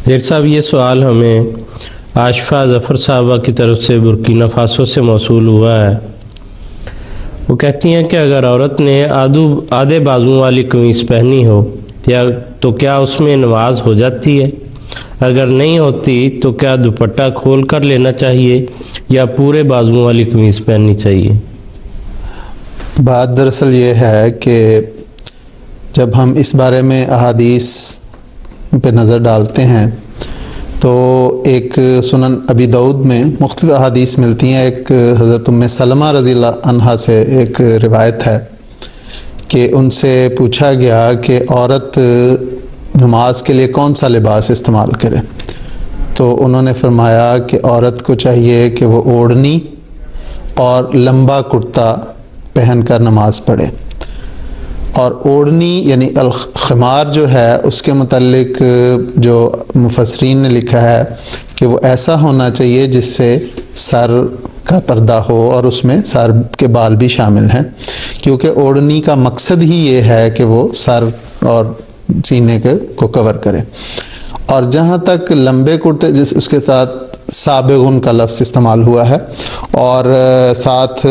زیر صاحب یہ سوال ہمیں عاشفہ ظفر صاحبہ کی طرف سے برکینا فاسو سے موصول ہوا ہے۔ وہ کہتی ہیں کہ اگر عورت نے آدھے بازوؤں والی قمیص پہنی ہو تو کیا اس میں نماز ہو جاتی ہے؟ اگر نہیں ہوتی تو کیا دوپٹہ کھول کر لینا چاہیے یا پورے بازوؤں والی قمیص پہننی چاہیے؟ بات دراصل یہ ہے کہ جب ہم اس بارے میں احادیث پہ نظر ڈالتے ہیں تو ایک سنن ابی داؤد میں مختلف احادیث ملتی ہیں۔ ایک حضرت ام سلمہ رضی اللہ عنہا سے ایک روایت ہے کہ ان سے پوچھا گیا کہ عورت نماز کے لیے کون سا لباس استعمال کرے، تو انہوں نے فرمایا کہ عورت کو چاہیے کہ وہ اوڑھنی اور لمبا کرتا پہن کر نماز پڑھے، اور اوڑھنی یعنی الخمار جو ہے اس کے متعلق جو مفسرین نے لکھا ہے کہ وہ ایسا ہونا چاہیے جس سے سر کا پردہ ہو اور اس میں سر کے بال بھی شامل ہیں، کیونکہ اوڑھنی کا مقصد ہی یہ ہے کہ وہ سر اور سینے کو کور کرے۔ اور جہاں تک لمبے کرتے اس کے ساتھ سابغن کا لفظ استعمال ہوا ہے اور ساتھ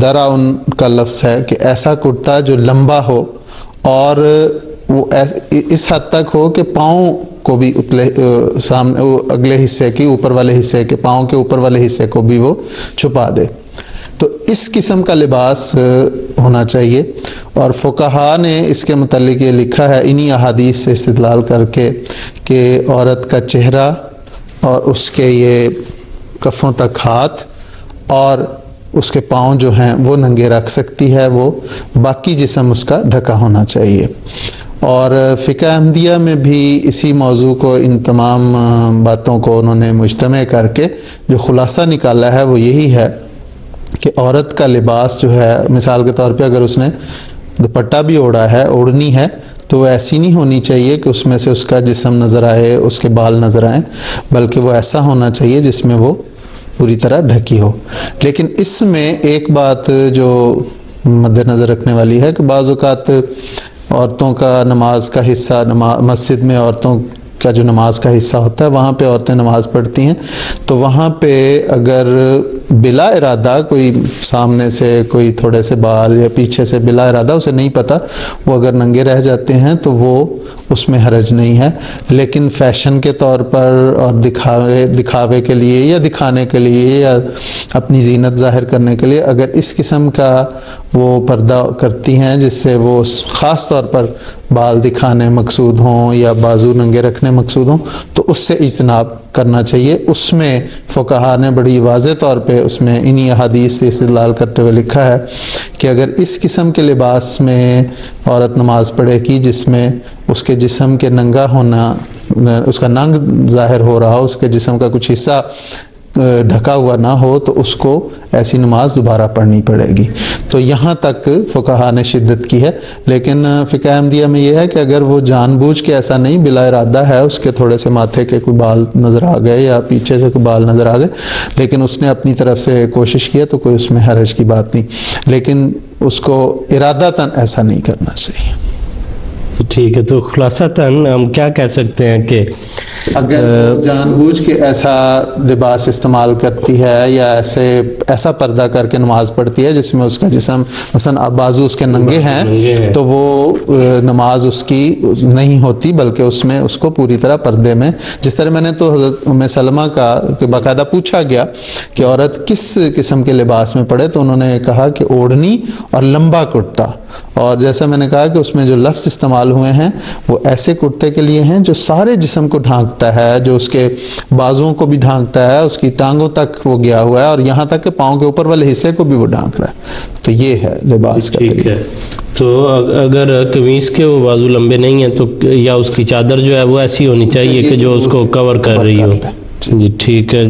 دراؤن کا لفظ ہے کہ ایسا کرتا جو لمبا ہو اور وہ اس حد تک ہو کہ پاؤں کو بھی سامنے اگلے حصے کی اوپر والے حصے کے پاؤں کے اوپر والے حصے کو بھی وہ چھپا دے، تو اس قسم کا لباس ہونا چاہیے۔ اور فقہاء نے اس کے متعلق یہ لکھا ہے انہی احادیث سے استدلال کر کے کہ عورت کا چہرہ اور اس کے یہ کفوں تک ہاتھ اور اس کے پاؤں جو ہیں وہ ننگے رکھ سکتی ہے، وہ باقی جسم اس کا ڈھکا ہونا چاہیے۔ اور فقہ احمدیہ میں بھی اسی موضوع کو ان تمام باتوں کو انہوں نے مجتمع کر کے جو خلاصہ نکالا ہے وہ یہی ہے کہ عورت کا لباس جو ہے، مثال کے طور پہ اگر اس نے دوپٹہ بھی اوڑھا ہے، اوڑھنی ہے، تو وہ ایسی نہیں ہونی چاہیے کہ اس میں سے اس کا جسم نظر آئے، اس کے بال نظر آئیں، بلکہ وہ ایسا ہونا چاہیے جس میں وہ پوری طرح ڈھکی ہو۔ لیکن اس میں ایک بات جو مد نظر رکھنے والی ہے کہ بعض اوقات عورتوں کا نماز کا حصہ مسجد میں عورتوں کا جو نماز کا حصہ ہوتا ہے وہاں پہ عورتیں نماز پڑھتی ہیں، تو وہاں پہ اگر بلا ارادہ کوئی سامنے سے کوئی تھوڑے سے بال یا پیچھے سے بلا ارادہ اسے نہیں پتہ، وہ اگر ننگے رہ جاتے ہیں تو وہ اس میں حرج نہیں ہے۔ لیکن فیشن کے طور پر اور دکھاوے کے لیے یا دکھانے کے لیے یا اپنی زینت ظاہر کرنے کے لیے اگر اس قسم کا وہ پردہ کرتی ہیں جس سے وہ خاص طور پر بال دکھانے مقصود ہوں یا بازو ننگے رکھنے مقصود ہوں، تو اس سے اجتناب کرنا چاہیے۔ اس میں فقہاء نے بڑی واضح طور پہ اس میں انہی احادیث سے استدلال کرتے ہوئے لکھا ہے کہ اگر اس قسم کے لباس میں عورت نماز پڑھے گی جس میں اس کے جسم کے ننگا ہونا، اس کا ننگ ظاہر ہو رہا ہو، اس کے جسم کا کچھ حصہ ڈھکا ہوا نہ ہو، تو اس کو ایسی نماز دوبارہ پڑھنی پڑے گی۔ تو یہاں تک فقہاء نے شدت کی ہے۔ لیکن فقہ احمدیہ میں یہ ہے کہ اگر وہ جان بوجھ کے ایسا نہیں، بلا ارادہ ہے، اس کے تھوڑے سے ماتھے کے کوئی بال نظر آ گئے یا پیچھے سے کوئی بال نظر آ گئے، لیکن اس نے اپنی طرف سے کوشش کیا تو کوئی اس میں حرج کی بات نہیں، لیکن اس کو ارادتاً ایسا نہیں کرنا چاہیے۔ ٹھیک ہے، تو خلاصتاً ہم کیا کہہ سکتے ہیں کہ اگر جان بوجھ کے ایسا لباس استعمال کرتی ہے یا ایسا پردہ کر کے نماز پڑھتی ہے جس میں اس کا جسم مثلا بازو اس کے ننگے ہیں، تو وہ نماز اس کی نہیں ہوتی، بلکہ اس میں اس کو پوری طرح پردے میں، جس طرح میں نے تو حضرت ام سلمہ کا باقاعدہ پوچھا گیا کہ عورت کس قسم کے لباس میں پڑھے، تو انہوں نے کہا کہ اوڑھنی اور لمبا کرتا، اور جیسا میں نے کہا کہ اس میں جو لفظ استعمال ہوئے ہیں وہ ایسے کرتے کے لیے ہیں جو سارے جسم کو ڈھانکتا ہے، جو اس کے بازوؤں کو بھی ڈھانکتا ہے، اس کی ٹانگوں تک وہ گیا ہوا ہے اور یہاں تک کہ پاؤں کے اوپر والے حصے کو بھی وہ ڈھانک رہا ہے۔ تو یہ ہے لباس کا طریقہ۔ تو اگر قمیص کے وہ بازو لمبے نہیں ہیں تو یا اس کی چادر جو ہے وہ ایسی ہونی چاہیے کہ جو اس کو کور کر رہی ہو۔ جی ٹھیک ہے۔